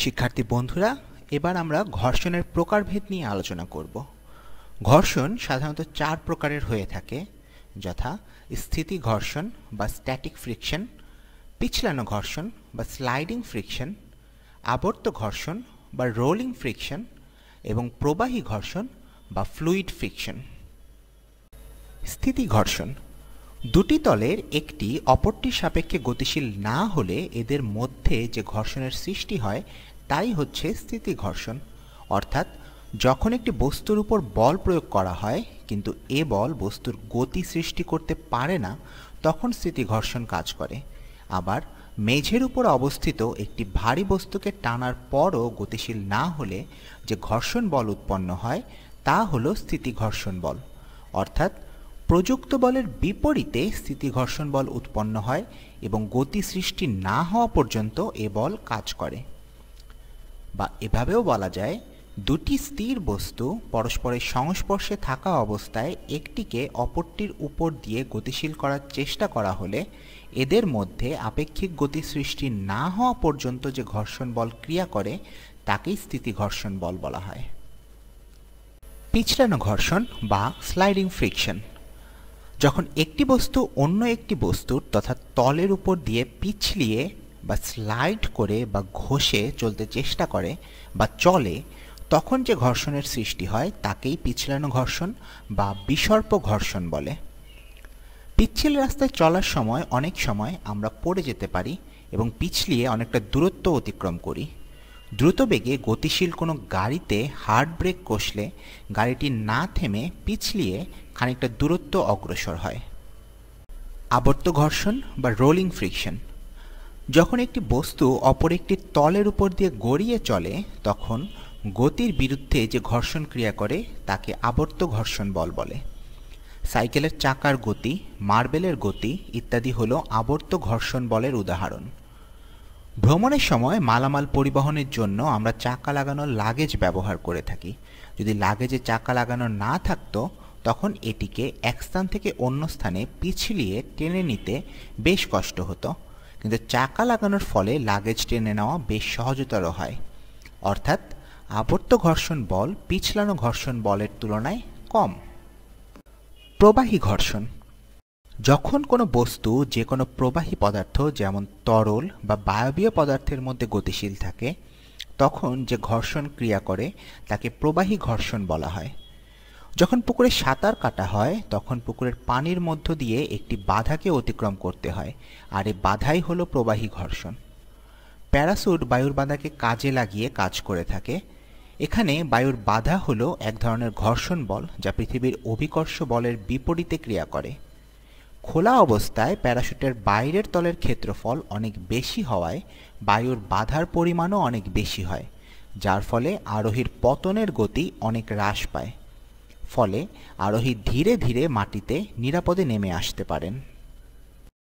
শিক্ষার্থী বন্ধুরা, এবার আমরা ঘর্ষণের প্রকারভেদ নিয়ে আলোচনা করব। ঘর্ষণ সাধারণত 4 প্রকারের হয়ে থাকে, যথা স্থিতি ঘর্ষণ বা স্ট্যাটিক ফ্রিকশন, পিছলানো ঘর্ষণ বা স্লাইডিং ফ্রিকশন, আবর্ত ঘর্ষণ বা রোলিং ফ্রিকশন এবং প্রবাহী ঘর্ষণ বা ফ্লুইড ফ্রিকশন। স্থিতি ঘর্ষণ দুটি তলের একটি অপরটির সাপেক্ষে গতিশীল না হলে এদের মধ্যে যে ঘর্ষণের সৃষ্টি হয় তাই হচ্ছে স্থিতি ঘর্ষণ। অর্থাৎ যখন একটি বস্তুর উপর বল প্রয়োগ করা হয় কিন্তু এ বল বস্তুর গতি সৃষ্টি করতে পারে না, তখন স্থিতি ঘর্ষণ কাজ করে। আবার মেঝের উপর অবস্থিত একটি ভারী বস্তুকে টানার পরও গতিশীল না হলে যে ঘর্ষণ বল উৎপন্ন হয় তা হলো স্থিতি ঘর্ষণ বল। অর্থাৎ প্রযুক্ত বলের বিপরীতে স্থিতি ঘর্ষণ বল উৎপন্ন হয় এবং গতি সৃষ্টি না হওয়া পর্যন্ত এ বল কাজ করে। বা এভাবেও বলা যায়, দুটি স্থির বস্তু পরস্পরের সংস্পর্শে থাকা অবস্থায় একটিকে অপরটির উপর দিয়ে গতিশীল করার চেষ্টা করা হলে এদের মধ্যে আপেক্ষিক গতি সৃষ্টি না হওয়া পর্যন্ত যে ঘর্ষণ বল ক্রিয়া করে তাকেই স্থিতি ঘর্ষণ বল বলা হয়। পিছলানো ঘর্ষণ বা স্লাইডিং ফ্রিকশন যখন একটি বস্তু অন্য একটি বস্তুর তথা তলের উপর দিয়ে পিছলিয়ে বা স্লাইড করে বা ঘষে চলতে চেষ্টা করে বা চলে, তখন যে ঘর্ষণের সৃষ্টি হয় তাকেই পিছলানো ঘর্ষণ বা বিসর্প ঘর্ষণ বলে। পিচ্ছিল রাস্তায় চলার সময় অনেক সময় আমরা পড়ে যেতে পারি এবং পিছলিয়ে অনেকটা দূরত্ব অতিক্রম করি। দ্রুত বেগে গতিশীল কোনো গাড়িতে হার্ড ব্রেক কষলে গাড়িটি না থেমে পিছলিয়ে খানিকটা দূরত্ব অগ্রসর হয়। আবর্ত ঘর্ষণ বা রোলিং ফ্রিকশন যখন একটি বস্তু অপর একটি তলের উপর দিয়ে গড়িয়ে চলে তখন গতির বিরুদ্ধে যে ঘর্ষণ ক্রিয়া করে তাকে আবর্ত ঘর্ষণ বল বলে। সাইকেলের চাকার গতি, মার্বেলের গতি ইত্যাদি হলো আবর্ত ঘর্ষণ বলের উদাহরণ। ভ্রমণের সময় মালামাল পরিবহনের জন্য আমরা চাকা লাগানো লাগেজ ব্যবহার করে থাকি। যদি লাগেজে চাকা লাগানো না থাকতো তখন এটিকে এক স্থান থেকে অন্য স্থানে পিছলিয়ে টেনে নিতে বেশ কষ্ট হতো, কিন্তু চাকা লাগানোর ফলে লাগেজ টেনে নেওয়া বেশ সহজতর হয়। অর্থাৎ আবর্ত ঘর্ষণ বল পিছলানো ঘর্ষণ বলের তুলনায় কম। প্রবাহী ঘর্ষণ যখন কোনো বস্তু যে কোনো প্রবাহী পদার্থ যেমন তরল বা বায়বীয় পদার্থের মধ্যে গতিশীল থাকে তখন যে ঘর্ষণ ক্রিয়া করে তাকে প্রবাহী ঘর্ষণ বলা হয়। যখন পুকুরে সাঁতার কাটা হয় তখন পুকুরের পানির মধ্য দিয়ে একটি বাধাকে অতিক্রম করতে হয়, আর এই বাধাই হলো প্রবাহী ঘর্ষণ। প্যারাসুট বায়ুর বাধাকে কাজে লাগিয়ে কাজ করে থাকে। এখানে বায়ুর বাধা হলো এক ধরনের ঘর্ষণ বল যা পৃথিবীর অভিকর্ষ বলের বিপরীতে ক্রিয়া করে। খোলা অবস্থায় প্যারাশুটের বাইরের তলের ক্ষেত্রফল অনেক বেশি হওয়ায় বায়ুর বাধার পরিমাণও অনেক বেশি হয়, যার ফলে আরোহীর পতনের গতি অনেক হ্রাস পায়। ফলে আরোহী ধীরে ধীরে মাটিতে নিরাপদে নেমে আসতে পারেন।